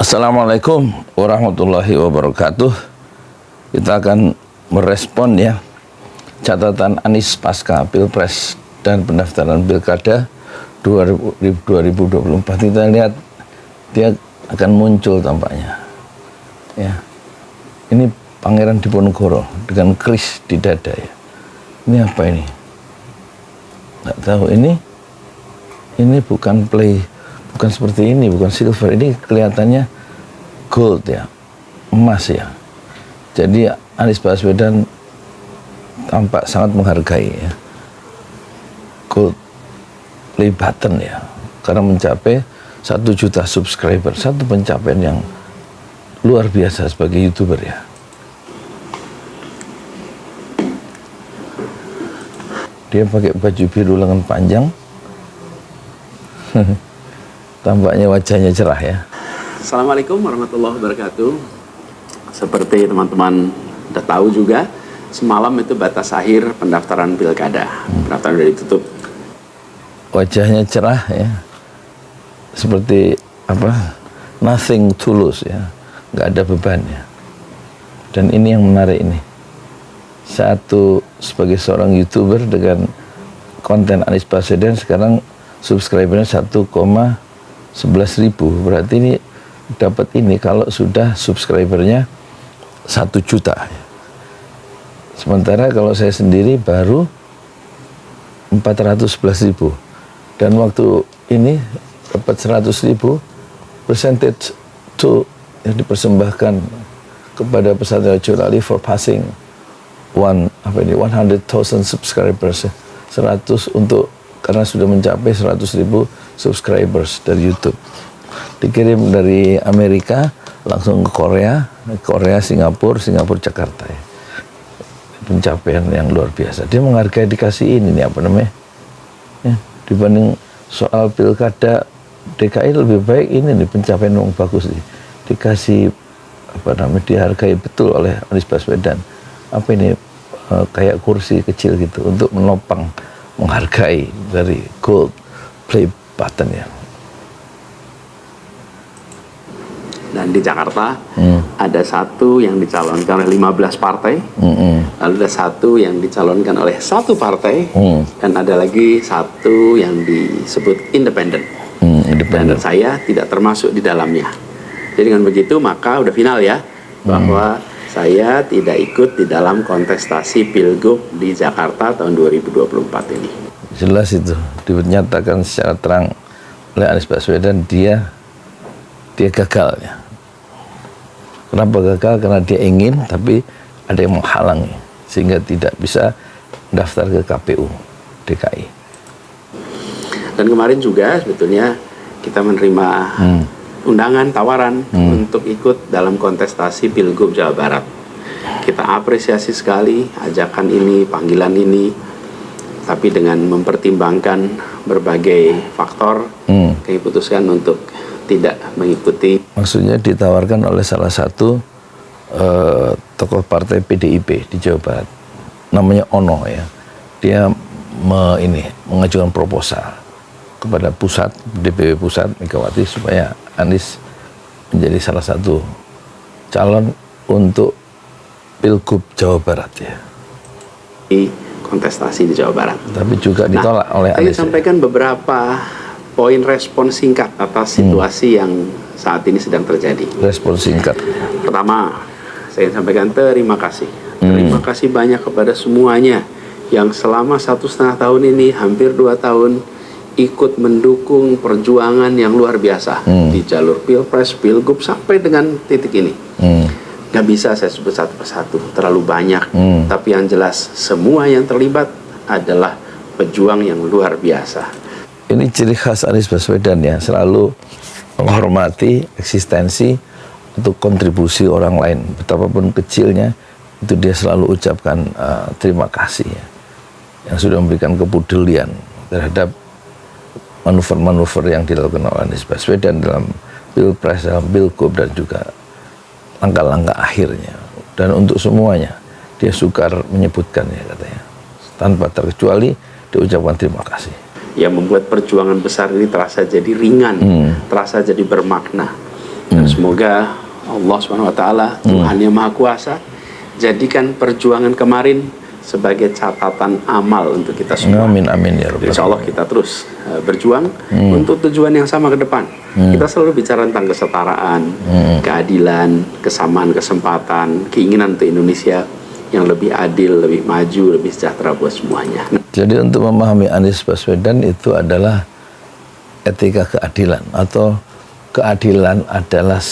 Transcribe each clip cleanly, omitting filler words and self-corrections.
Assalamualaikum warahmatullahi wabarakatuh. Kita akan merespon ya catatan Anies pasca Pilpres dan pendaftaran Pilkada 2024. Kita lihat dia akan muncul tampaknya. Ya. Ini Pangeran Diponegoro dengan kris di dada ya. Ini apa ini? Nggak tahu ini bukan bukan seperti ini, bukan silver, ini kelihatannya gold ya, emas ya. Jadi Anies Baswedan tampak sangat menghargai ya gold play button ya, karena mencapai 1 juta subscriber, satu pencapaian yang luar biasa sebagai YouTuber ya. Dia pakai baju biru lengan panjang. Tampaknya wajahnya cerah ya. Assalamualaikum warahmatullahi wabarakatuh. Seperti teman-teman udah tahu juga, semalam itu batas akhir pendaftaran Pilkada. Pendaftaran sudah ditutup. Wajahnya cerah ya. Seperti apa? Nothing to lose ya. Nggak ada beban ya. Dan ini yang menarik ini. Satu, sebagai seorang YouTuber dengan konten Anies Baswedan sekarang subscribernya 1,11 ribu. Berarti ini dapat ini kalau sudah subscribernya 1 juta. Sementara kalau saya sendiri baru 411 ribu. Dan waktu ini dapat 100 ribu, percentage to yang dipersembahkan kepada pesantren Jurali for passing 100,000 subscribers, 100 untuk karena sudah mencapai 100 ribu subscribers dari YouTube. Dikirim dari Amerika langsung ke Korea, Singapura, Jakarta ya. Pencapaian yang luar biasa. Dia menghargai dikasih ini nih, apa namanya? Ya, dibanding soal Pilkada DKI lebih baik ini nih, pencapaian yang bagus nih. Dikasih apa namanya? Dihargai betul oleh Anies Baswedan. Apa ini kayak kursi kecil gitu untuk menopang, menghargai dari gold play button ya. Dan di Jakarta ada satu yang dicalonkan oleh 15 partai, lalu ada satu yang dicalonkan oleh satu partai, dan ada lagi satu yang disebut independen. Dan saya tidak termasuk di dalamnya. Jadi dengan begitu maka udah final ya, bahwa saya tidak ikut di dalam kontestasi Pilgub di Jakarta tahun 2024 ini. Jelas itu dinyatakan secara terang oleh Anies Baswedan dia gagal ya. Kenapa gagal? Karena dia ingin tapi ada yang menghalangi sehingga tidak bisa daftar ke KPU DKI. Dan kemarin juga sebetulnya kita menerima undangan, tawaran untuk ikut dalam kontestasi Pilgub Jawa Barat. Kita apresiasi sekali ajakan ini, panggilan ini, tapi dengan mempertimbangkan berbagai faktor, kami putuskan untuk tidak mengikuti. Maksudnya ditawarkan oleh salah satu tokoh partai PDIP di Jawa Barat, namanya Ono ya. Dia mengajukan proposal kepada pusat, DPW pusat Megawati supaya Anies menjadi salah satu calon untuk Pilgub Jawa Barat ya. Di kontestasi di Jawa Barat. Tapi juga ditolak oleh Anies. Saya sampaikan beberapa poin respon singkat atas situasi yang saat ini sedang terjadi. Respon singkat. Pertama, saya sampaikan terima kasih. Terima kasih banyak kepada semuanya yang selama 1,5 tahun ini, hampir 2 tahun, ikut mendukung perjuangan yang luar biasa di jalur Pilpres, Pilgub sampai dengan titik ini. Gak bisa saya sebut satu persatu, terlalu banyak. Tapi yang jelas semua yang terlibat adalah pejuang yang luar biasa. Ini ciri khas Anies Baswedan ya, selalu menghormati eksistensi untuk kontribusi orang lain, betapapun kecilnya itu dia selalu ucapkan terima kasih ya, yang sudah memberikan kepedulian terhadap manuver-manuver yang dilakukan oleh Anies Baswedan dalam Pilpres, dalam Pilgub, dan juga langkah-langkah akhirnya. Dan untuk semuanya dia sukar menyebutkan ya katanya, tanpa terkecuali diucapkan terima kasih. Yang membuat perjuangan besar ini terasa jadi ringan, terasa jadi bermakna. Dan semoga Allah SWT, Tuhan yang Maha Kuasa, jadikan perjuangan kemarin sebagai catatan amal untuk kita semua. Amin amin ya rabbal Insya Allah kita terus berjuang untuk tujuan yang sama ke depan. Kita selalu bicara tentang kesetaraan, keadilan, kesamaan kesempatan, keinginan untuk Indonesia yang lebih adil, lebih maju, lebih sejahtera buat semuanya. Jadi untuk memahami Anies Baswedan itu adalah etika keadilan, atau keadilan adalah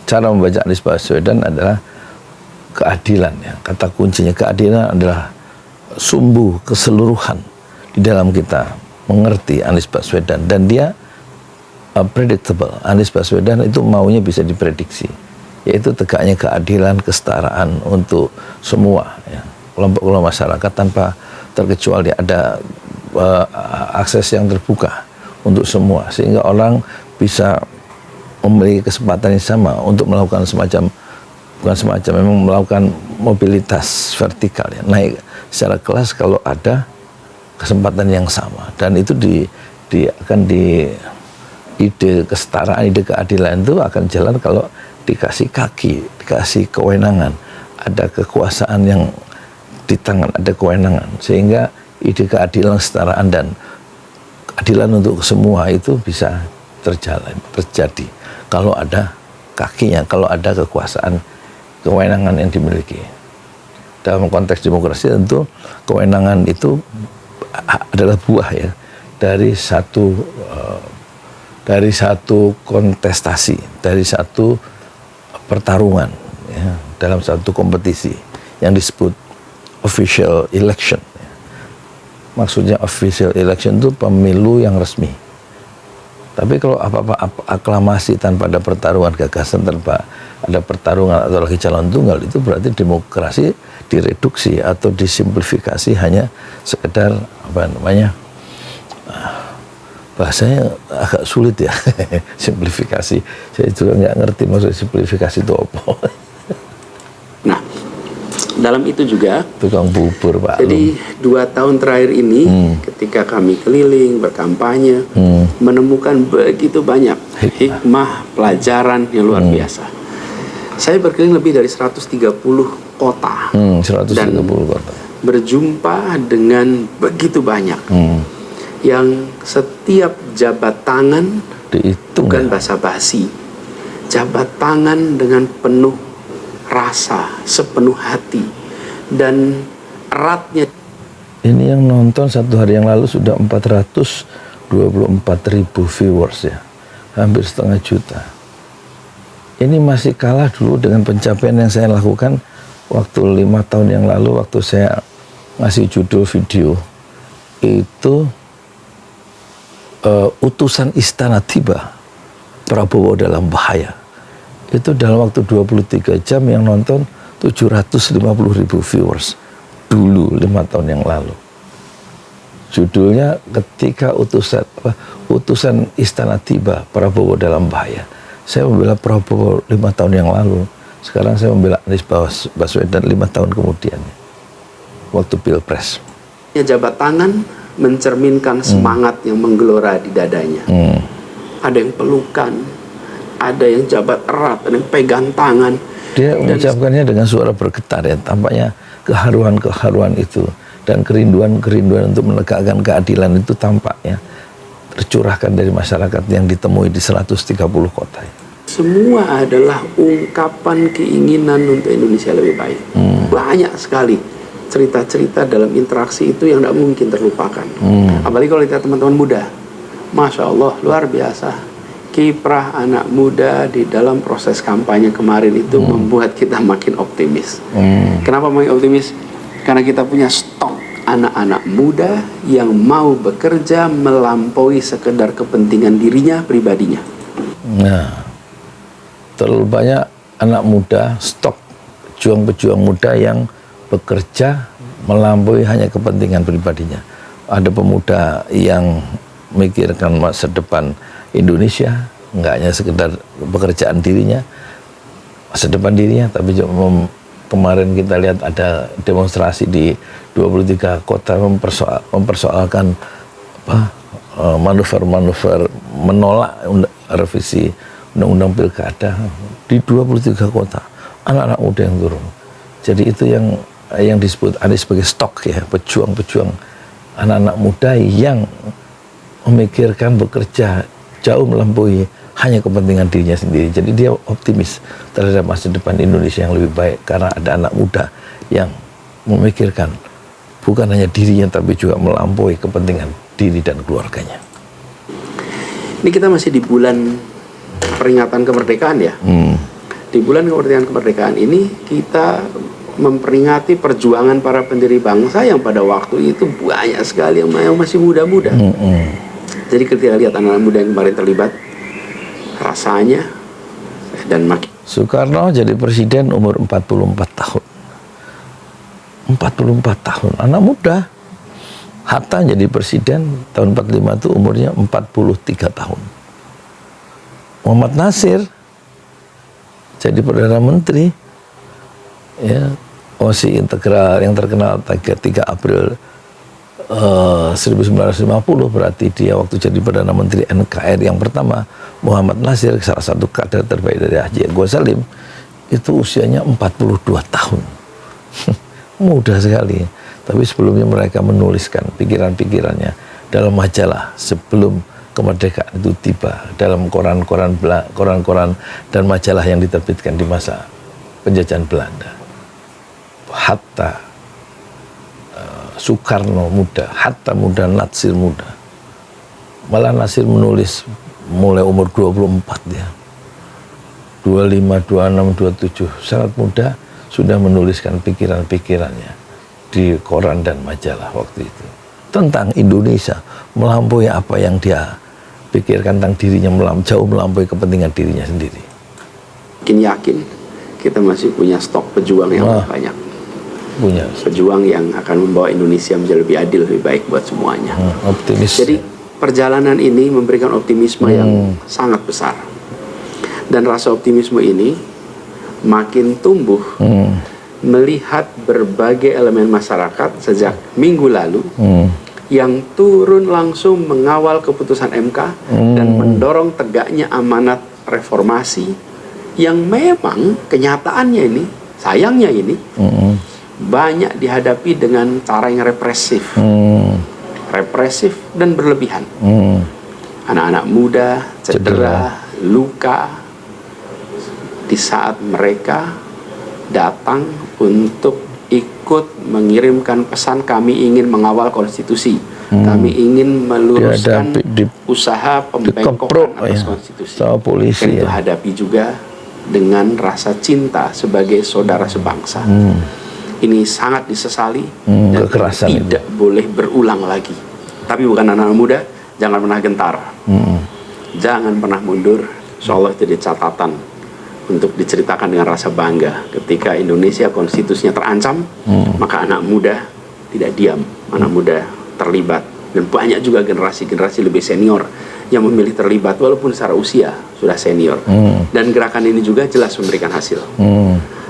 cara membaca Anies Baswedan adalah keadilan ya. Kata kuncinya keadilan adalah sumbu keseluruhan di dalam kita mengerti Anies Baswedan, dan dia predictable. Anies Baswedan itu maunya bisa diprediksi, yaitu tegaknya keadilan, kesetaraan untuk semua ya, kelompok-kelompok masyarakat tanpa terkecuali, ada akses yang terbuka untuk semua, sehingga orang bisa memiliki kesempatan yang sama untuk melakukan memang melakukan mobilitas vertikal ya, naik secara kelas kalau ada kesempatan yang sama. Dan itu akan ide kesetaraan, ide keadilan itu akan jalan kalau dikasih kaki, dikasih kewenangan, ada kekuasaan yang di tangan, ada kewenangan, sehingga ide keadilan, kesetaraan dan keadilan untuk semua itu bisa terjadi kalau ada kakinya, kalau ada kekuasaan, kewenangan yang dimiliki. Dalam konteks demokrasi tentu kewenangan itu adalah buah ya dari satu kontestasi, dari satu pertarungan ya, dalam satu kompetisi yang disebut official election. Maksudnya official election itu pemilu yang resmi. Tapi kalau apa-apa aklamasi tanpa ada pertarungan gagasan, tanpa ada pertarungan atau lagi calon tunggal, itu berarti demokrasi direduksi atau disimplifikasi hanya sekedar bahasanya agak sulit ya simplifikasi. Saya juga nggak ngerti maksud simplifikasi itu apa. Nah, dalam itu juga tukang bubur Pak. Jadi 2 tahun terakhir ini ketika kami keliling berkampanye, menemukan begitu banyak hikmah pelajaran yang luar biasa. Saya berkeliling lebih dari 130 kota 130 dan kota, berjumpa dengan begitu banyak yang setiap jabat tangan dihitung bukan ya. basa-basi, jabat tangan dengan penuh rasa, sepenuh hati, dan eratnya. Ini yang nonton satu hari yang lalu sudah 424.000 viewers ya, hampir 0,5 juta. Ini masih kalah dulu dengan pencapaian yang saya lakukan waktu 5 tahun yang lalu, waktu saya ngasih judul video itu utusan istana tiba, Prabowo dalam bahaya. Itu dalam waktu 23 jam yang nonton 750.000 viewers dulu 5 tahun yang lalu. Judulnya ketika utusan istana tiba, Prabowo dalam bahaya. Saya membela Prabowo 5 tahun yang lalu. Sekarang saya membela Anies Baswedan 5 tahun kemudian, waktu Pilpres. Jabat tangan mencerminkan semangat yang menggelora di dadanya. Ada yang pelukan, ada yang jabat erat, ada yang pegang tangan. Dia mengucapkannya dengan suara bergetar ya, tampaknya keharuan itu dan kerinduan untuk menegakkan keadilan itu tampaknya tercurahkan dari masyarakat yang ditemui di 130 kota. Semua adalah ungkapan keinginan untuk Indonesia lebih baik. Banyak sekali cerita-cerita dalam interaksi itu yang tidak mungkin terlupakan. Apalagi kalau lihat teman-teman muda, Masya Allah, luar biasa. Kiprah anak muda di dalam proses kampanye kemarin itu membuat kita makin optimis. Kenapa makin optimis? Karena kita punya stok anak-anak muda yang mau bekerja melampaui sekedar kepentingan dirinya, pribadinya. Nah, terlalu banyak anak muda, stok pejuang-pejuang muda yang bekerja melampaui hanya kepentingan pribadinya. Ada pemuda yang memikirkan masa depan Indonesia, nggak hanya sekedar pekerjaan dirinya, masa depan dirinya, tapi juga kemarin kita lihat ada demonstrasi di 23 kota mempersoalkan manuver-manuver menolak revisi undang-undang pilkada di 23 kota, anak-anak muda yang turun. Jadi itu yang disebut Anies sebagai stok ya, pejuang-pejuang anak-anak muda yang memikirkan bekerja jauh melampaui hanya kepentingan dirinya sendiri. Jadi dia optimis terhadap masa depan Indonesia yang lebih baik karena ada anak muda yang memikirkan bukan hanya dirinya tapi juga melampaui kepentingan diri dan keluarganya. Ini kita masih di bulan peringatan kemerdekaan ya. Di bulan kemerdekaan ini kita memperingati perjuangan para pendiri bangsa yang pada waktu itu banyak sekali yang masih muda-muda. Jadi ketika lihat anak-anak muda yang kemarin terlibat, rasanya dan makin. Soekarno jadi presiden umur 44 tahun. 44 tahun, anak muda. Hatta jadi presiden tahun 45 itu umurnya 43 tahun. Muhammad Nasir jadi Perdana Menteri ya, OSI integral yang terkenal 3 April 1950, berarti dia waktu jadi Perdana Menteri NKRI yang pertama. Muhammad Nasir, salah satu kader terbaik dari Haji Agus Salim, itu usianya 42 tahun. Mudah sekali. Tapi sebelumnya mereka menuliskan pikiran-pikirannya dalam majalah sebelum kemerdekaan itu tiba, dalam koran-koran dan majalah yang diterbitkan di masa penjajahan Belanda. Hatta Soekarno muda, Hatta muda, Nasir muda. Malah Nasir menulis mulai umur 24 dia. 25, 26, 27, sangat muda sudah menuliskan pikiran-pikirannya di koran dan majalah waktu itu tentang Indonesia, melampaui apa yang dia pikirkan tentang dirinya, jauh melampaui kepentingan dirinya sendiri. Makin yakin kita masih punya stok pejuang yang banyak. Punya pejuang yang akan membawa Indonesia menjadi lebih adil, lebih baik buat semuanya. Optimis. Jadi perjalanan ini memberikan optimisme yang sangat besar. Dan rasa optimisme ini makin tumbuh melihat berbagai elemen masyarakat sejak minggu lalu yang turun langsung mengawal keputusan MK dan mendorong tegaknya amanat reformasi yang memang kenyataannya ini, sayangnya ini banyak dihadapi dengan cara yang represif dan berlebihan. Anak-anak muda cedera, luka di saat mereka datang untuk ikut mengirimkan pesan, kami ingin mengawal konstitusi, kami ingin meluruskan usaha pembengkokan atas konstitusi. Polisi, itu hadapi juga dengan rasa cinta sebagai saudara sebangsa. Ini sangat disesali dan tidak boleh berulang lagi. Tapi bukan anak-anak muda, jangan pernah gentar, jangan pernah mundur. Insyaallah itu jadi catatan untuk diceritakan dengan rasa bangga. Ketika Indonesia konstitusinya terancam, maka anak muda tidak diam, anak muda terlibat. Dan banyak juga generasi-generasi lebih senior yang memilih terlibat walaupun secara usia sudah senior. Dan gerakan ini juga jelas memberikan hasil.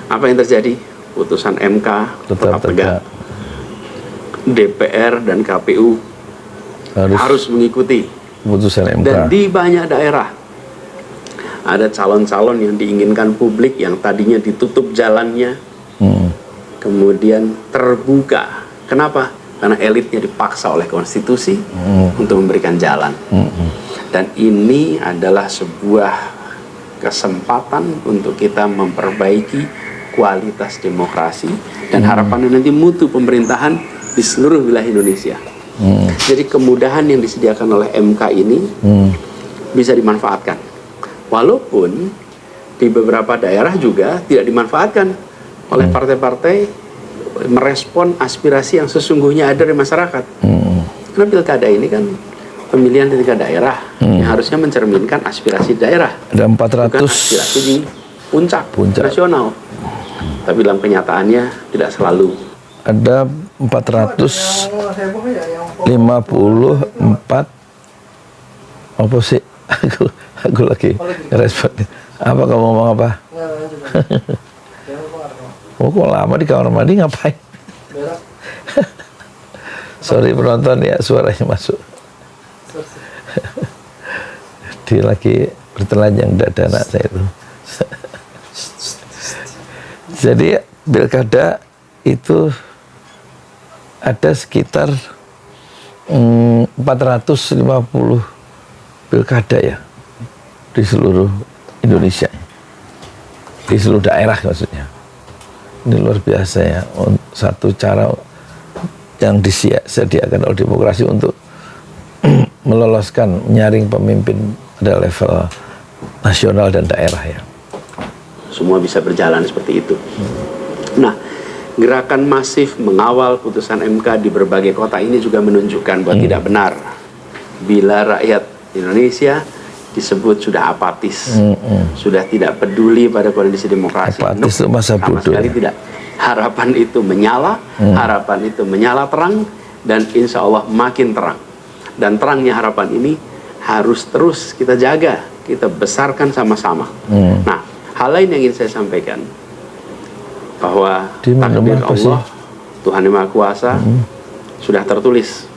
Apa yang terjadi? Putusan MK tetap tegak. DPR dan KPU harus mengikuti putusan MK. Dan di banyak daerah ada calon-calon yang diinginkan publik yang tadinya ditutup jalannya, kemudian terbuka. Kenapa? Karena elitnya dipaksa oleh konstitusi untuk memberikan jalan. Dan ini adalah sebuah kesempatan untuk kita memperbaiki kualitas demokrasi dan harapannya nanti mutu pemerintahan di seluruh wilayah Indonesia. Jadi kemudahan yang disediakan oleh MK ini bisa dimanfaatkan. Walaupun di beberapa daerah juga tidak dimanfaatkan oleh partai-partai merespon aspirasi yang sesungguhnya ada di masyarakat. Karena pilkada ini kan pemilihan di tingkat daerah yang harusnya mencerminkan aspirasi daerah. Ada 400 bukan aspirasi di puncak nasional. Tapi dalam kenyataannya tidak selalu. Ada 454 apa sih? Aku lagi respon. Apa kamu ngomong apa? Oh, kok lama di kamar mandi ngapain? Sorry penonton ya, suaranya masuk. Dia lagi bertelanjang dada anak saya itu. Jadi pilkada itu ada sekitar 450 pilkada ya di seluruh Indonesia, di seluruh daerah maksudnya. Ini luar biasa ya, satu cara yang disediakan oleh demokrasi untuk meloloskan, menyaring pemimpin pada level nasional dan daerah ya. Semua bisa berjalan seperti itu. Nah, gerakan masif mengawal putusan MK di berbagai kota ini juga menunjukkan bahwa tidak benar bila rakyat Indonesia disebut sudah apatis, sudah tidak peduli pada kondisi demokrasi. Apatis itu masa sama bodoh sekali ya. tidak. Harapan itu menyala, harapan itu menyala terang, dan insya Allah makin terang. Dan terangnya harapan ini harus terus kita jaga, kita besarkan sama-sama. Nah, hal lain yang ingin saya sampaikan, bahwa takdir Allah, Tuhan Yang Maha Kuasa, sudah tertulis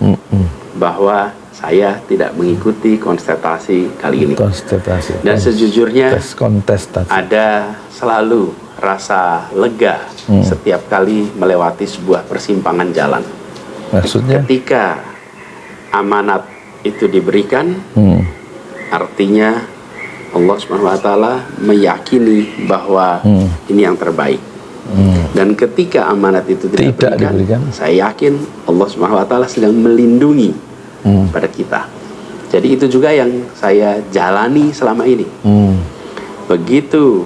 bahwa saya tidak mengikuti kontestasi kali ini. Kontestasi. Dan sejujurnya kontestasi. ada selalu rasa lega setiap kali melewati sebuah persimpangan jalan. Maksudnya? Ketika amanat itu diberikan, artinya Allah SWT meyakini bahwa ini yang terbaik. Dan ketika amanat itu tidak diberikan, saya yakin Allah SWT sedang melindungi pada kita. Jadi itu juga yang saya jalani selama ini. Begitu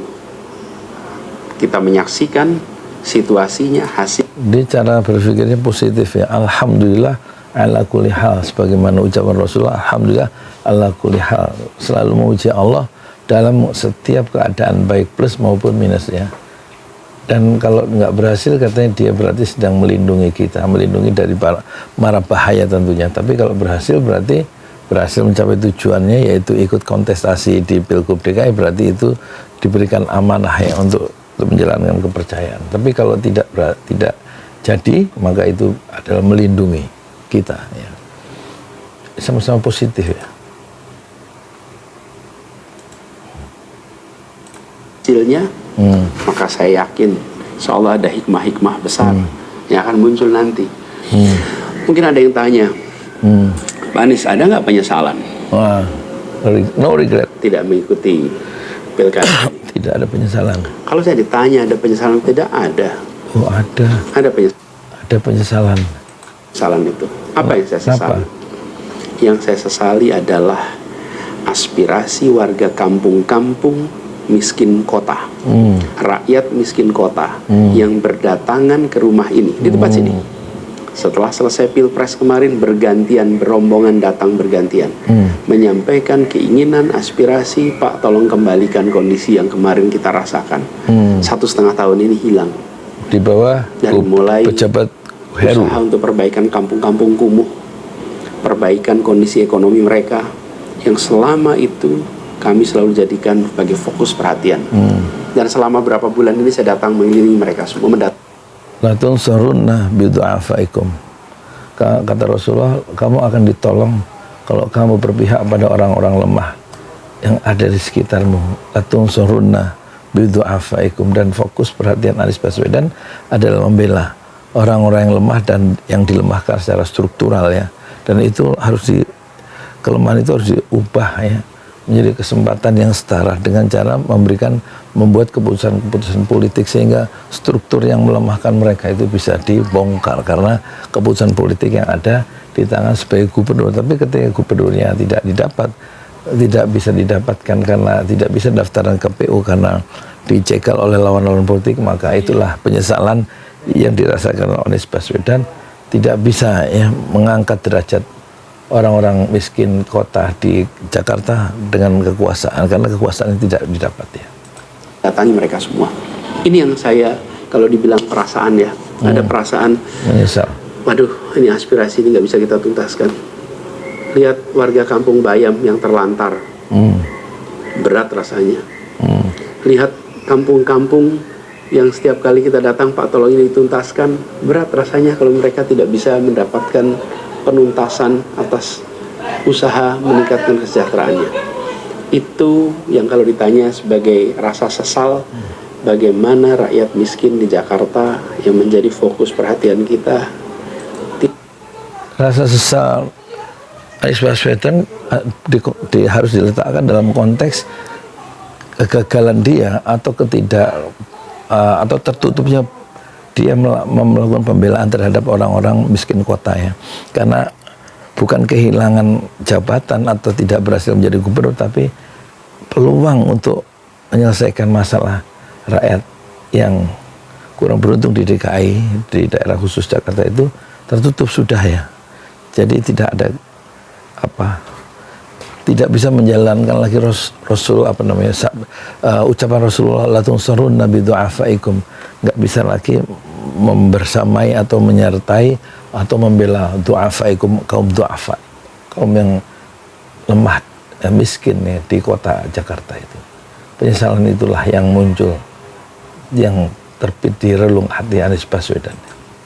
kita menyaksikan situasinya, hasil. Dia cara berpikirnya positif ya. Alhamdulillah ala kulli hal, sebagaimana ucapan Rasulullah, alhamdulillah ala kulli hal, selalu memuji Allah dalam setiap keadaan, baik plus maupun minus ya. Dan kalau nggak berhasil, katanya dia berarti sedang melindungi kita, melindungi dari mara bahaya tentunya. Tapi kalau berhasil, berarti berhasil mencapai tujuannya, yaitu ikut kontestasi di Pilgub DKI, berarti itu diberikan amanah ya untuk menjalankan kepercayaan. Tapi kalau tidak jadi, maka itu adalah melindungi kita ya. Sama-sama positif ya. Hasilnya, maka saya yakin insya Allah ada hikmah-hikmah besar yang akan muncul nanti. Mungkin ada yang tanya, Pak Anies, ada nggak penyesalan? Wah, no regret. Tidak mengikuti pilkada. Tidak ada penyesalan. Kalau saya ditanya ada penyesalan, tidak ada. Oh ada. Ada penyesalan. Ada penyesalan. Penyesalan itu apa yang saya sesali? Yang saya sesali adalah aspirasi warga kampung-kampung miskin kota, rakyat miskin kota yang berdatangan ke rumah ini di tempat sini. Setelah selesai pilpres kemarin, bergantian, berombongan datang bergantian, menyampaikan keinginan, aspirasi, Pak tolong kembalikan kondisi yang kemarin kita rasakan. 1,5 tahun ini hilang. Di bawah dari mulai pejabat Heru, usaha untuk perbaikan kampung-kampung kumuh, perbaikan kondisi ekonomi mereka, yang selama itu kami selalu jadikan sebagai fokus perhatian. Dan selama berapa bulan ini saya datang mengelilingi mereka semua, la tunsurunna bidu'afaikum. Kata Rasulullah, kamu akan ditolong kalau kamu berpihak pada orang-orang lemah yang ada di sekitarmu. La tunsurunna bidu'afaikum. Dan fokus perhatian Anies Baswedan adalah membela orang-orang yang lemah dan yang dilemahkan secara struktural ya. Dan itu harus kelemahan itu harus diubah ya, menjadi kesempatan yang setara dengan cara membuat keputusan-keputusan politik sehingga struktur yang melemahkan mereka itu bisa dibongkar karena keputusan politik yang ada di tangan sebagai gubernur. Tapi ketika gubernurnya tidak bisa didapatkan karena tidak bisa daftaran KPU karena dicegal oleh lawan-lawan politik, maka itulah penyesalan yang dirasakan oleh Anies Baswedan, tidak bisa ya mengangkat derajat orang-orang miskin kota di Jakarta dengan kekuasaan, karena kekuasaan tidak didapat ya. Datangi mereka semua. Ini yang saya, kalau dibilang perasaan ya, ada perasaan menyesal. Waduh, ini aspirasi ini nggak bisa kita tuntaskan. Lihat warga kampung Bayam yang terlantar, berat rasanya. Lihat kampung-kampung yang setiap kali kita datang, Pak tolong ini dituntaskan, berat rasanya kalau mereka tidak bisa mendapatkan penuntasan atas usaha meningkatkan kesejahteraannya. itu yang kalau ditanya sebagai rasa sesal, bagaimana rakyat miskin di Jakarta yang menjadi fokus perhatian kita. Rasa sesal Anies Baswedan harus diletakkan dalam konteks kegagalan dia atau atau tertutupnya dia melakukan pembelaan terhadap orang-orang miskin kota ya. Karena bukan kehilangan jabatan atau tidak berhasil menjadi gubernur, tapi peluang untuk menyelesaikan masalah rakyat yang kurang beruntung di DKI, di daerah khusus Jakarta itu tertutup sudah ya. Jadi tidak ada tidak bisa menjalankan lagi ucapan Rasulullah la tunsarunna bi du'afaikum, nggak bisa lagi membersamai atau menyertai atau membela du'afaikum, kaum du'afa, kaum yang lemah dan miskin ya, di kota Jakarta itu. Penyesalan itulah yang muncul, yang terbit di relung hati Anies Baswedan.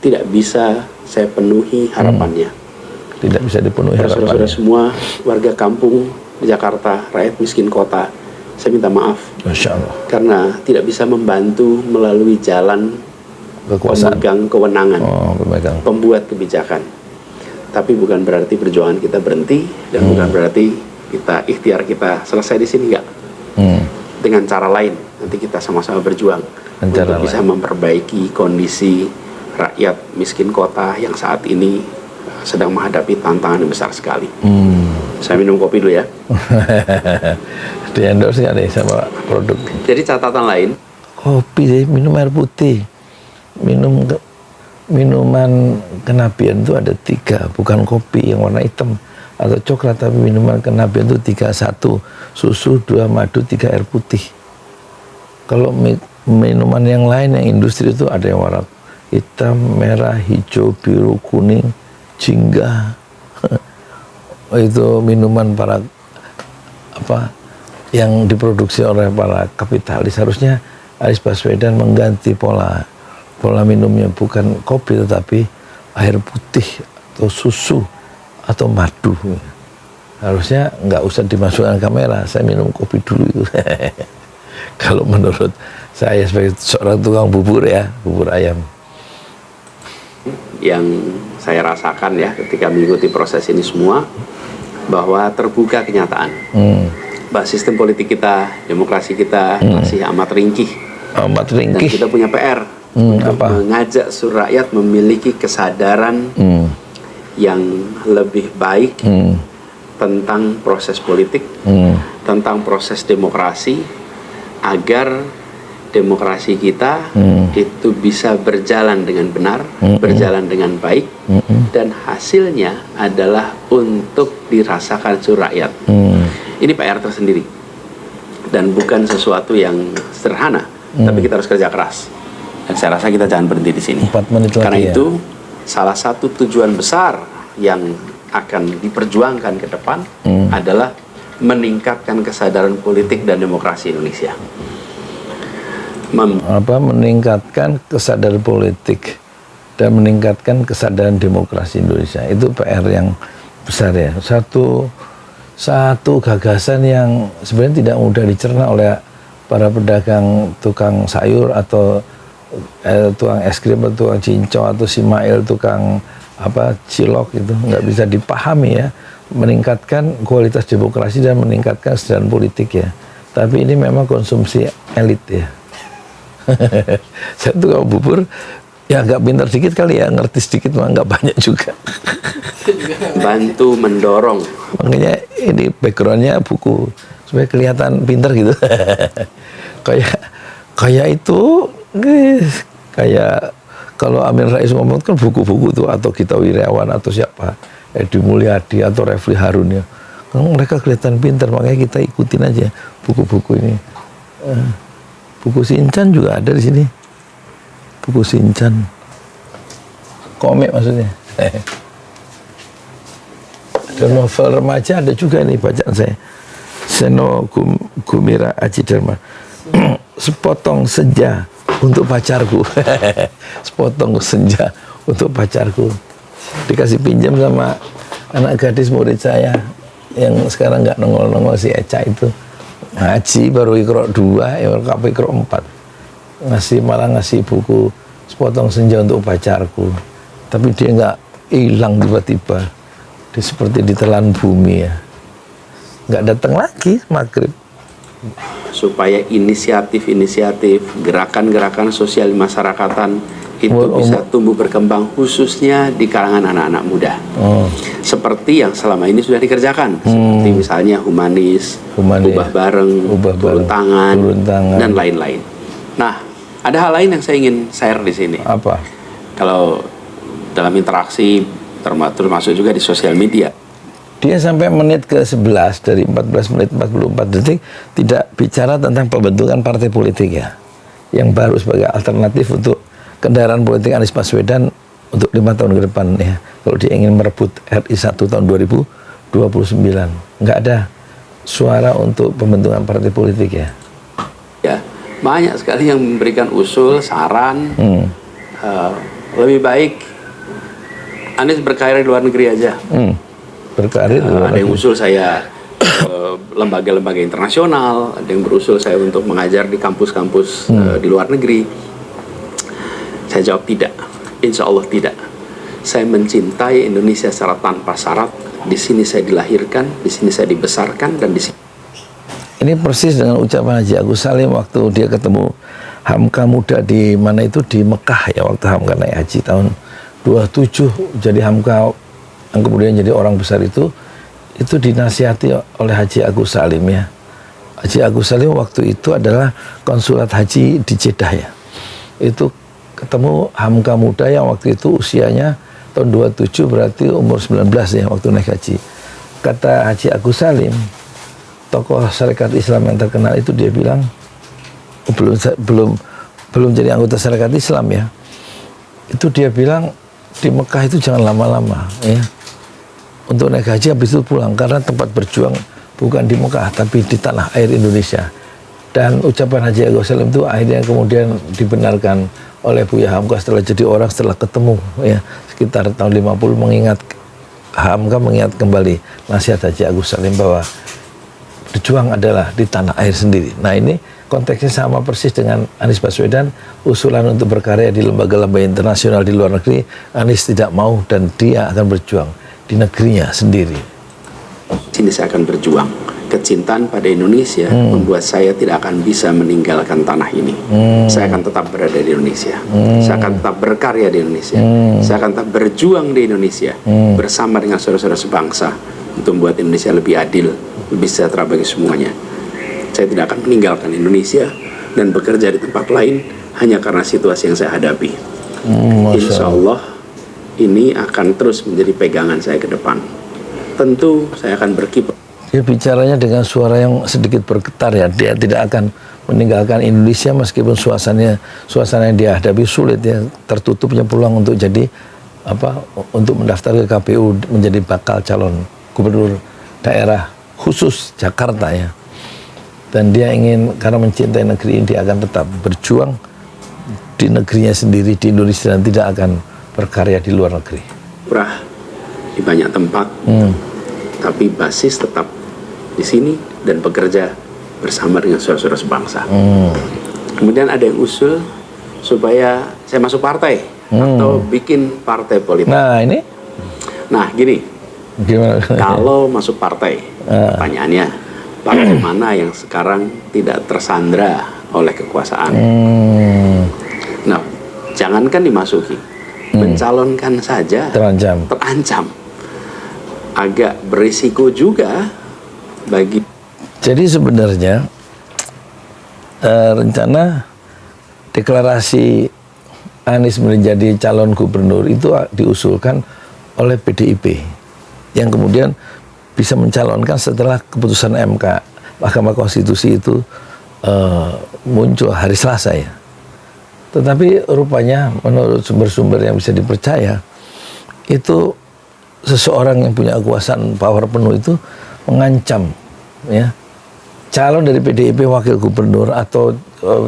Tidak bisa saya penuhi harapannya. Tidak bisa dipenuhi harapannya. Saudara-saudara semua, warga kampung di Jakarta, rakyat miskin kota, saya minta maaf. Masya Allah. Karena tidak bisa membantu melalui jalan Kekuasaan. pemegang kewenangan, pemegang. pembuat kebijakan. Tapi bukan berarti perjuangan kita berhenti, dan bukan berarti ikhtiar kita selesai di sini, enggak. Dengan cara lain, nanti kita sama-sama berjuang untuk bisa memperbaiki kondisi rakyat miskin kota yang saat ini sedang menghadapi tantangan yang besar sekali. Saya minum kopi dulu ya. Di endorse nggak nih sama produk? Jadi catatan lain, kopi, minum air putih, minuman kenabian itu ada 3, bukan kopi yang warna hitam atau coklat, tapi minuman kenabian itu 3, 1 susu, 2 madu, 3 air putih. Kalau minuman yang lain yang industri itu ada yang warna hitam, merah, hijau, biru, kuning, jingga. Itu minuman para yang diproduksi oleh para kapitalis. Harusnya Anies Baswedan mengganti pola minumnya, bukan kopi tetapi air putih atau susu atau madu. Harusnya nggak usah dimasukkan kamera, saya minum kopi dulu itu. Kalau menurut saya sebagai seorang tukang bubur ya, bubur ayam. yang saya rasakan ya ketika mengikuti proses ini semua, bahwa terbuka kenyataan bahwa sistem politik kita, demokrasi kita masih amat ringkih. Dan kita punya PR untuk mengajak seluruh rakyat memiliki kesadaran yang lebih baik tentang proses politik, tentang proses demokrasi, agar demokrasi kita itu bisa berjalan dengan benar, berjalan dengan baik, dan hasilnya adalah untuk dirasakan seluruh rakyat. Ini PR tersendiri dan bukan sesuatu yang sederhana, tapi kita harus kerja keras. Dan saya rasa kita jangan berhenti di sini. 4 menit lagi. Karena itu salah satu tujuan besar yang akan diperjuangkan ke depan adalah meningkatkan kesadaran politik dan demokrasi Indonesia. Meningkatkan kesadaran politik dan meningkatkan kesadaran demokrasi Indonesia. Itu PR yang besar ya. Satu gagasan yang sebenarnya tidak mudah dicerna oleh para pedagang tukang sayur atau tukang es krim atau tukang cincau atau simail tukang cilok, itu nggak bisa dipahami ya. Meningkatkan kualitas demokrasi dan meningkatkan kesadaran politik ya. Tapi ini memang konsumsi elit ya. Saya tukang bubur ya agak pintar sedikit kali ya, ngerti sedikit mah nggak banyak juga. Bantu mendorong. Makanya ini backgroundnya buku supaya kelihatan pintar gitu. kayak itu kayak kalau Amin Rais ngomong kan buku-buku tuh, atau Gita Wirjawan atau siapa, Edi Mulyadi atau Refli Harun ya. Kan mereka kelihatan pintar, makanya kita ikutin aja buku-buku ini. Buku Shinchan juga ada di sini. Buku Shinchan. Komik maksudnya. Ada novel remaja ada juga nih bacaan saya. Seno Gumira Aji Dharma. Sepotong senja untuk pacarku. Sepotong senja untuk pacarku. Dikasih pinjam sama anak gadis murid saya yang sekarang nggak nongol-nongol, si Eca itu. ngaji baru Iqra 2, ya kabeh Iqra 4. Malah ngasih buku sepotong senja untuk pacarku. Tapi dia nggak hilang tiba-tiba. Dia seperti ditelan bumi ya. Nggak datang lagi maghrib. Supaya inisiatif-inisiatif, gerakan-gerakan sosial masyarakatan itu bisa tumbuh berkembang khususnya di kalangan anak-anak muda. Seperti yang selama ini sudah dikerjakan, seperti misalnya humanis, ubah bareng, turun tangan, dan lain-lain. Nah, ada hal lain yang saya ingin share di sini. Apa? Kalau dalam interaksi termasuk juga di sosial media. Dia sampai menit ke-11 dari 14 menit 44 detik tidak bicara tentang pembentukan partai politik ya. Yang baru sebagai alternatif untuk kendaraan politik Anies Baswedan untuk 5 tahun ke depan ya. Kalau dia ingin merebut RI 1 tahun 2029. Nggak ada suara untuk pembentukan partai politik ya. Ya, banyak sekali yang memberikan usul, saran. Lebih baik Anies berkarir di luar negeri aja. Berkarir ada yang usul saya lembaga-lembaga internasional, ada yang berusul saya untuk mengajar di kampus-kampus di luar negeri. Saya jawab tidak, insya Allah tidak. Saya mencintai Indonesia secara tanpa syarat. Di sini saya dilahirkan, di sini saya dibesarkan, dan di sini. Ini persis dengan ucapan Haji Agus Salim waktu dia ketemu Hamka muda di mana itu, di Mekah ya, waktu Hamka naik haji tahun 27 jadi Hamka yang kemudian jadi orang besar itu dinasihati oleh Haji Agus Salim ya. Haji Agus Salim waktu itu adalah konsulat haji di Jeddah ya. Itu ketemu Hamka muda yang waktu itu usianya tahun 27 berarti umur 19 ya waktu naik haji. Kata Haji Agus Salim, tokoh Syarikat Islam yang terkenal itu, dia bilang belum jadi anggota Syarikat Islam ya. Itu dia bilang di Mekah itu jangan lama-lama ya. Untuk naik haji habis itu pulang, karena tempat berjuang bukan di Mekah tapi di tanah air Indonesia. Dan ucapan Haji Agus Salim itu akhirnya kemudian dibenarkan oleh Buya Hamka setelah jadi orang, setelah ketemu ya sekitar tahun 50, mengingat Hamka mengingat kembali nasihat Haji Agus Salim bahwa berjuang adalah di tanah air sendiri. Nah, ini konteksnya sama persis dengan Anies Baswedan, usulan untuk berkarya di lembaga-lembaga internasional di luar negeri. Anies tidak mau dan dia akan berjuang di negerinya sendiri. Sini saya akan berjuang. Kecintaan pada Indonesia membuat saya tidak akan bisa meninggalkan tanah ini. Saya akan tetap berada di Indonesia. Saya akan tetap berkarya di Indonesia. Saya akan tetap berjuang di Indonesia bersama dengan saudara-saudara sebangsa untuk membuat Indonesia lebih adil, lebih sejahtera bagi semuanya. Saya tidak akan meninggalkan Indonesia dan bekerja di tempat lain hanya karena situasi yang saya hadapi. Insya Allah ini akan terus menjadi pegangan saya ke depan. Tentu saya akan berkiprah. Dia bicaranya dengan suara yang sedikit bergetar ya. Dia tidak akan meninggalkan Indonesia meskipun suasana yang dia hadapi sulit ya. Tertutupnya peluang untuk jadi untuk mendaftar ke KPU menjadi bakal calon gubernur daerah khusus Jakarta ya. Dan dia ingin, karena mencintai negeri ini, dia akan tetap berjuang di negerinya sendiri, di Indonesia, dan tidak akan berkarya di luar negeri. Di banyak tempat, tapi basis tetap di sini dan bekerja bersama dengan saudara-saudara sebangsa. Kemudian ada yang usul supaya saya masuk partai atau bikin partai politik. Nah, gini. Gimana? Kalau masuk partai, pertanyaannya, partai mana yang sekarang tidak tersandra oleh kekuasaan? Nah, jangankan dimasuki, mencalonkan saja terancam. Agak berisiko juga bagi. Jadi sebenarnya rencana deklarasi Anies menjadi calon gubernur itu diusulkan oleh PDIP yang kemudian bisa mencalonkan setelah keputusan MK, Mahkamah Konstitusi itu muncul hari Selasa ya. Tetapi rupanya menurut sumber-sumber yang bisa dipercaya, itu seseorang yang punya kekuasaan power penuh itu mengancam ya calon dari PDIP wakil gubernur atau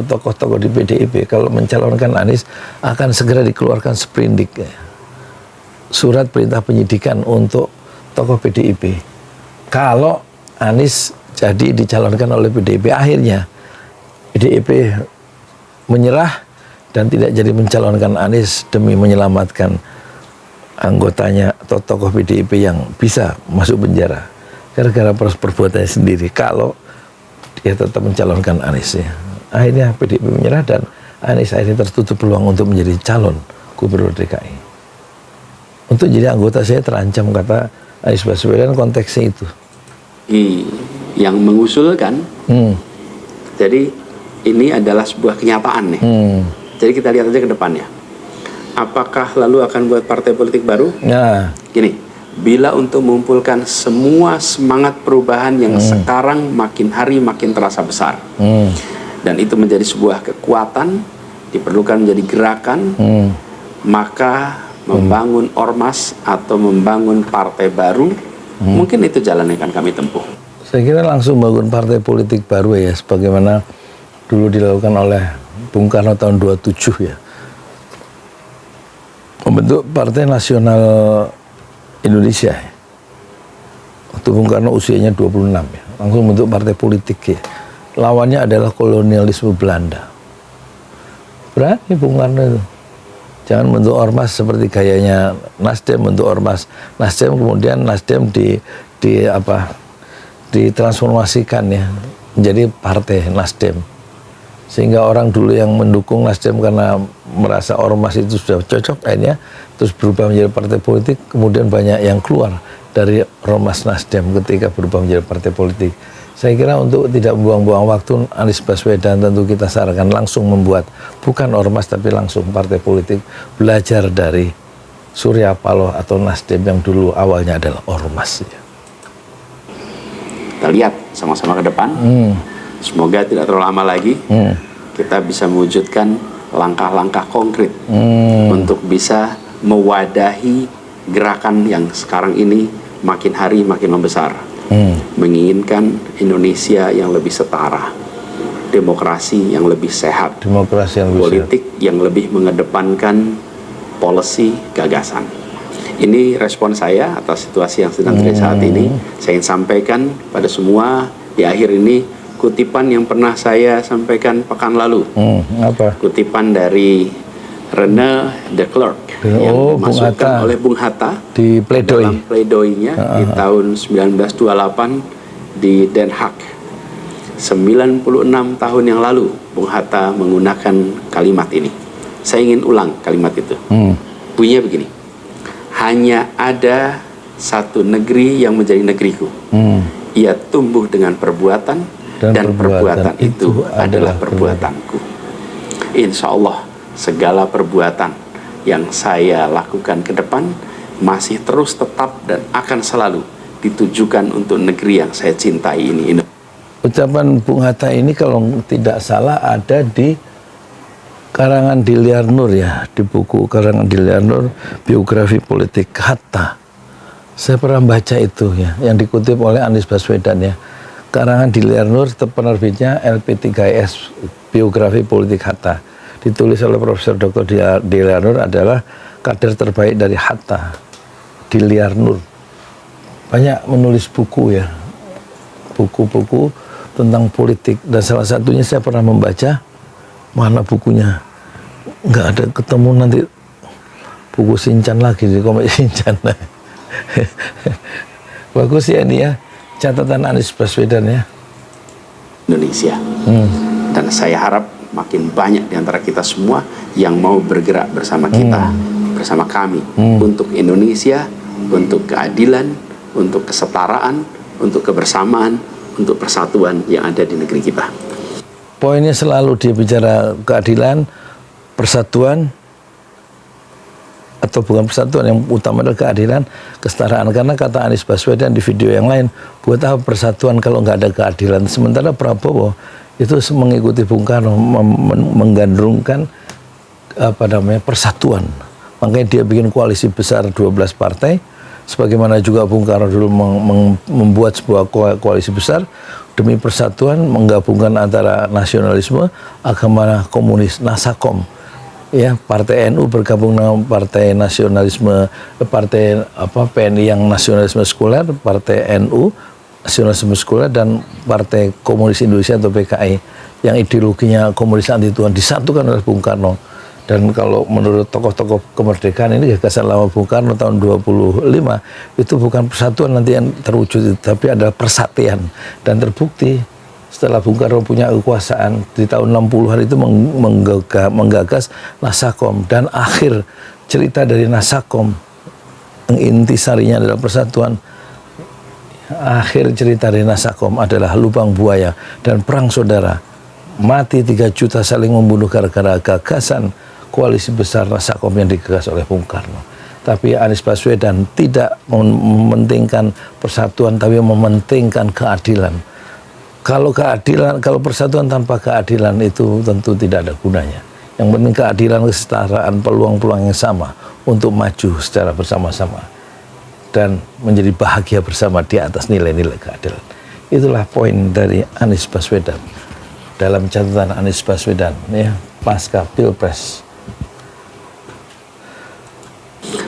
tokoh-tokoh di PDIP kalau mencalonkan Anies akan segera dikeluarkan sprindik ya. Surat perintah penyidikan untuk tokoh PDIP kalau Anies jadi dicalonkan oleh PDIP. Akhirnya PDIP menyerah dan tidak jadi mencalonkan Anies demi menyelamatkan anggotanya atau tokoh PDIP yang bisa masuk penjara gara-gara perbuatannya sendiri. Kalau dia tetap mencalonkan Anies ya. Akhirnya PDIP menyerah dan Anies akhirnya tertutup peluang untuk menjadi calon gubernur DKI. Untuk jadi anggota saya terancam, kata Anies Baswedan, konteksnya itu. Yang mengusulkan, jadi ini adalah sebuah kenyataan nih. Jadi kita lihat aja ke depannya. Apakah lalu akan buat partai politik baru? Nah, Gini, bila untuk mengumpulkan semua semangat perubahan yang sekarang makin hari makin terasa besar, dan itu menjadi sebuah kekuatan, diperlukan menjadi gerakan, maka membangun ormas atau membangun partai baru, mungkin itu jalan yang akan kami tempuh. saya kira langsung bangun partai politik baru ya, sebagaimana dulu dilakukan oleh Bung Karno tahun 27 ya. Membentuk Partai Nasional Indonesia. Waktu Bung Karno usianya 26 ya. Langsung bentuk partai politik ya. Lawannya adalah kolonialisme Belanda. Berani Bung Karno itu. Jangan bentuk ormas seperti gayanya Nasdem, bentuk ormas Nasdem, kemudian Nasdem ditransformasikan ya menjadi partai Nasdem. Sehingga orang dulu yang mendukung Nasdem karena merasa ormas itu sudah cocok, akhirnya terus berubah menjadi partai politik. Kemudian banyak yang keluar dari ormas Nasdem ketika berubah menjadi partai politik. Saya kira untuk tidak membuang-buang waktu, Anies Baswedan tentu kita sarankan langsung membuat bukan ormas tapi langsung partai politik, belajar dari Surya Paloh atau Nasdem yang dulu awalnya adalah ormas. Kita lihat sama-sama ke depan. Semoga tidak terlalu lama lagi kita bisa mewujudkan langkah-langkah konkret untuk bisa mewadahi gerakan yang sekarang ini makin hari makin membesar, menginginkan Indonesia yang lebih setara, demokrasi yang lebih sehat, Demokrasi yang politik yang lebih mengedepankan policy gagasan. Ini respon saya atas situasi yang sedang terjadi saat ini. Saya ingin sampaikan pada semua di akhir ini kutipan yang pernah saya sampaikan pekan lalu. Apa? Kutipan dari René de Klerk yang dimasukkan oleh Bung Hatta di pledoi. dalam pledoinya di tahun 1928 di Den Haag. 96 tahun yang lalu Bung Hatta menggunakan kalimat ini. Saya ingin ulang kalimat itu. Bunyinya begini: hanya ada satu negeri yang menjadi negeriku. Ia tumbuh dengan perbuatan dan perbuatan itu adalah perbuatanku. Insya Allah segala perbuatan yang saya lakukan ke depan masih terus tetap dan akan selalu ditujukan untuk negeri yang saya cintai ini. Ucapan Bung Hatta ini kalau tidak salah ada di karangan Diliar Nur ya, di buku karangan Diliar Nur, biografi politik Hatta. Saya pernah baca itu ya, yang dikutip oleh Anies Baswedan ya. Karangan Diliar Nur, penerbitnya LP3S, biografi politik Hatta. Ditulis oleh Profesor Dr. Diliar Nur, adalah kader terbaik dari Hatta, Diliar Nur. Banyak menulis buku ya, buku-buku tentang politik. Dan salah satunya saya pernah membaca, mana bukunya? Nggak ada ketemu, nanti buku Shinchan lagi di komik Shinchan. Bagus ya ini ya. Catatan Anies Baswedan ya. Indonesia. Dan saya harap makin banyak di antara kita semua yang mau bergerak bersama kita, bersama kami, untuk Indonesia, untuk keadilan, untuk kesetaraan, untuk kebersamaan, untuk persatuan yang ada di negeri kita. Poinnya selalu dia bicara keadilan, persatuan, atau bukan persatuan, yang utama adalah keadilan, kesetaraan. Karena kata Anies Baswedan di video yang lain, buat apa persatuan kalau nggak ada keadilan? Sementara Prabowo itu mengikuti Bung Karno, menggandrungkan persatuan. Makanya dia bikin koalisi besar 12 partai, sebagaimana juga Bung Karno dulu membuat sebuah koalisi besar demi persatuan, menggabungkan antara nasionalisme, agama komunis, Nasakom. Ya, Partai NU bergabung dengan Partai Nasionalisme, Partai PNI yang nasionalisme sekuler, Partai NU Nasionalisme Sekuler dan Partai Komunis Indonesia atau PKI yang ideologinya komunis anti Tuhan disatukan oleh Bung Karno. Dan kalau menurut tokoh-tokoh kemerdekaan ini gagasan lama Bung Karno tahun 25 itu bukan persatuan nanti yang terwujud, tapi adalah persatian. Dan terbukti setelah Bung Karno punya kekuasaan di tahun 60-an itu menggagas Nasakom, dan akhir cerita dari Nasakom yang intisarinya adalah persatuan. Akhir cerita dari Nasakom adalah lubang buaya dan perang saudara. Mati 3 juta saling membunuh gara-gara gagasan koalisi besar Nasakom yang digagas oleh Bung Karno. Tapi Anies Baswedan tidak mementingkan persatuan, tapi mementingkan keadilan. Kalau persatuan tanpa keadilan itu tentu tidak ada gunanya. Yang penting keadilan, kesetaraan, peluang-peluang yang sama untuk maju secara bersama-sama dan menjadi bahagia bersama di atas nilai-nilai keadilan. Itulah poin dari Anies Baswedan. Dalam catatan Anies Baswedan ya, pasca Pilpres.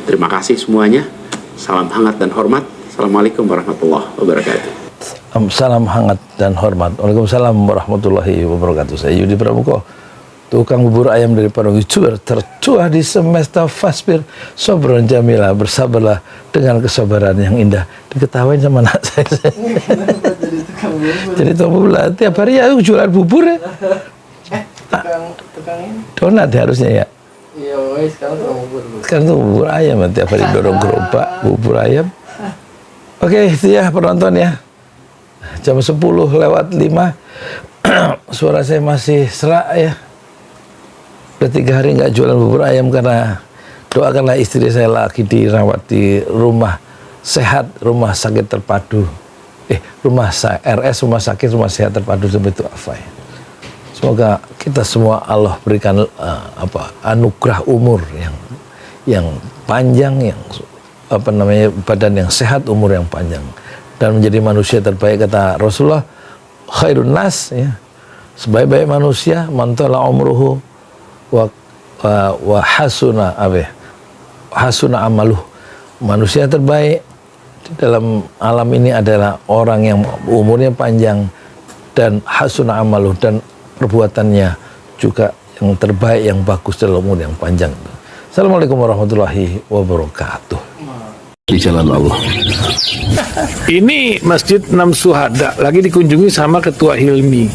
Terima kasih semuanya. Salam hangat dan hormat. Assalamualaikum warahmatullahi wabarakatuh. Salam hangat dan hormat. Waalaikumsalam warahmatullahi wabarakatuh. Saya Yudi Pramuko, tukang bubur ayam dari Padang Youtuber tertua di semesta Fasbir. Sobron Jamila, bersabarlah dengan kesabaran yang indah. Diketawain sama anak saya. Jadi tukang bubur tiap hari ya aku jualan bubur ya. Tukang ini donat harusnya ya. Iya, sekarang tukang bubur. Sekarang tuh bubur ayam, tiap hari dorong gerobak bubur ayam. Oke, itu ya penonton ya. Jam 10:05 suara saya masih serak ya. Udah 3 hari nggak jualan bubur ayam karena doakanlah istri saya lagi dirawat di rumah sehat, rumah sakit terpadu. Rumah rumah sakit, rumah sehat terpadu seperti itu apa ya. Semoga kita semua Allah berikan anugerah umur yang panjang, yang badan yang sehat, umur yang panjang, dan menjadi manusia terbaik. Kata Rasulullah, khairun nas ya, sebaik-baik manusia mantola umruhu wa hasuna amaluh. Manusia terbaik di dalam alam ini adalah orang yang umurnya panjang dan hasuna amaluh, dan perbuatannya juga yang terbaik, yang bagus dalam umur yang panjang. Assalamualaikum warahmatullahi wabarakatuh. Di jalan Allah. Ini Masjid Enam Syuhada lagi dikunjungi sama Ketua Hilmi.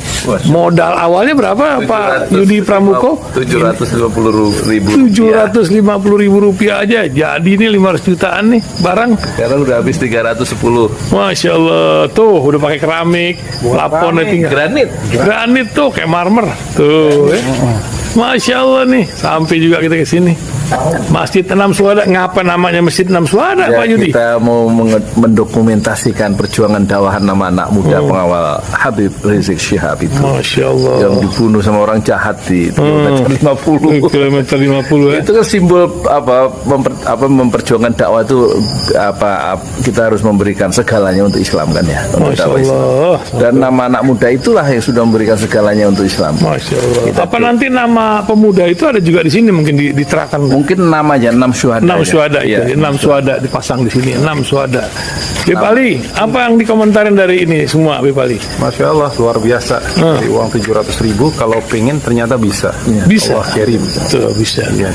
Modal awalnya berapa Pak Yudi Pramuko? 750.000 rupiah aja. Jadi ini 500 jutaan nih barang. Sekarang udah habis 310. Masya Allah, tuh udah pakai keramik, plafon granit tuh kayak marmer tuh. Masya Allah nih, sampai juga kita ke sini. Masjid Enam Syuhada, ngapa namanya Masjid Enam Syuhada ya, Pak Yudi? Kita mau mendokumentasikan perjuangan dakwah nama anak muda pengawal Habib Rizik Syihab itu. Masya Allah. Yang dibunuh sama orang jahat di kilometer 50. Kilometer 50 ya. Itu kan simbol memperjuangkan dakwah itu kita harus memberikan segalanya untuk Islam kan ya. Masya Allah. Islam. Dan nama anak muda itulah yang sudah memberikan segalanya untuk Islam. Masya Allah. Nanti nama pemuda itu ada juga di sini mungkin diterangkan? Mungkin namanya Enam Syuhada. 6 Syuhada itu, 6 Syuhada dipasang di sini, 6 Syuhada. Bipali, apa yang dikomentarin dari ini semua Bipali? Masya Allah, luar biasa. Dari uang 700.000 kalau pengen ternyata bisa. Bisa. Allah kirim. Tuh, bisa. Ya,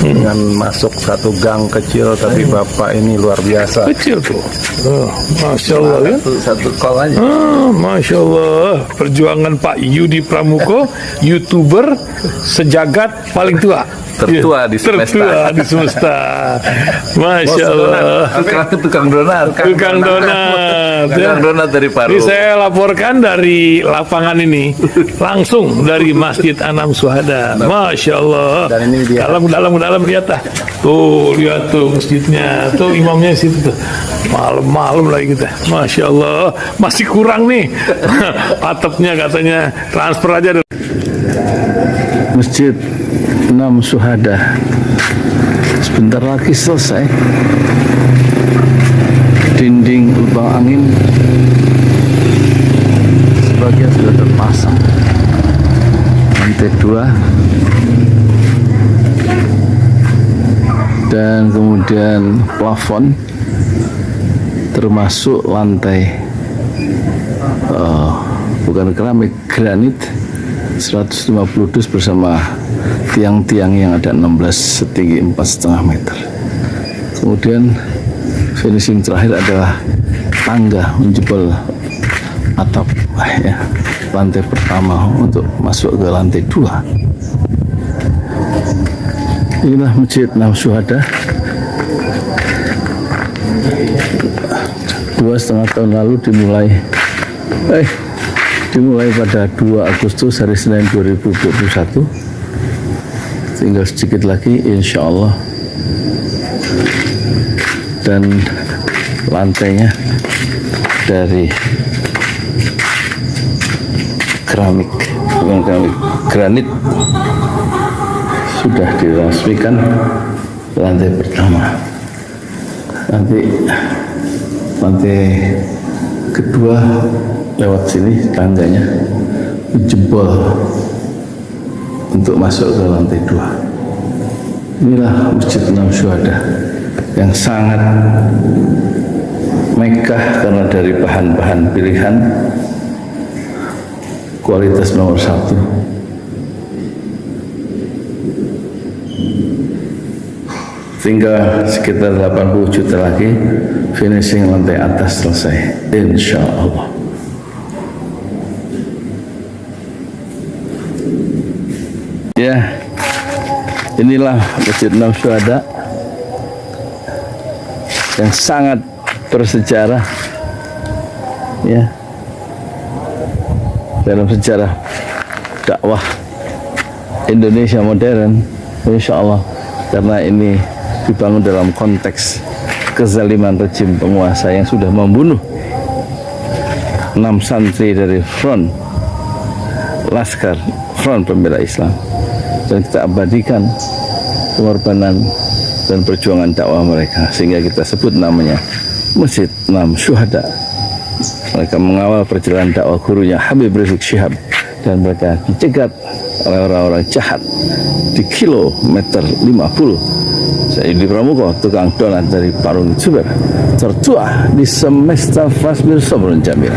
dengan masuk satu gang kecil, tapi Bapak ini luar biasa. Kecil tuh. Masya Allah ya. Satu call aja. Masya Allah. Perjuangan Pak Yudi Pramuko, YouTuber sejagat paling tua. Tertua di semesta. Tertua di semesta. Masya Allah. Tukang donat. Tukang donat dari Paru. Ini saya laporkan dari lapangan ini, langsung dari Masjid Enam Syuhada. Masya Allah. Dan ini dia. Dalam lihat ah. Tuh lihat tuh masjidnya. Tuh imamnya di situ tuh. Malam-malam lagi kita. Masya Allah. Masih kurang nih. Atapnya katanya transfer aja. Masjid Enam Syuhada sebentar lagi selesai. Dinding lubang angin sebagian sudah terpasang, lantai 2, dan kemudian plafon termasuk lantai bukan keramik, granit 150 dus bersama tiang-tiang yang ada 16 setinggi 4,5 meter. Kemudian finishing terakhir adalah tangga menjebol atap ya, lantai pertama untuk masuk ke lantai 2. Inilah Masjid Enam Syuhada. 2,5 tahun lalu dimulai pada 2 Agustus hari Senin 2021. Tinggal sedikit lagi insya Allah, dan lantainya dari keramik, bukan keramik, granit, sudah diresmikan lantai pertama. Nanti lantai kedua lewat sini tangganya jebol untuk masuk ke lantai 2. Inilah Masjid Enam Syuhada yang sangat megah karena dari bahan-bahan pilihan kualitas nomor 1. Tinggal sekitar 80 juta lagi finishing lantai atas selesai, insya Allah. Ya, inilah Masjid Enam Syuhada yang sangat bersejarah ya dalam sejarah dakwah Indonesia modern, insya Allah, karena ini dibangun dalam konteks kezaliman rejim penguasa yang sudah membunuh 6 santri dari front Laskar Front Pembela Islam, dan kita abadikan pengorbanan dan perjuangan dakwah mereka sehingga kita sebut namanya Masjid Enam Syuhada. Mereka mengawal perjalanan dakwah gurunya Habib Rizik Syihab, dan mereka dicegat oleh orang-orang jahat di kilometer 50. Saya Yudi Pramuko, tukang donat dari Parung Juber, tertua di semesta fasbir sabrun jamil.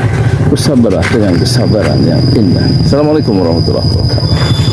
Bersabarlah dengan kesabaran yang indah. Assalamualaikum warahmatullahi wabarakatuh.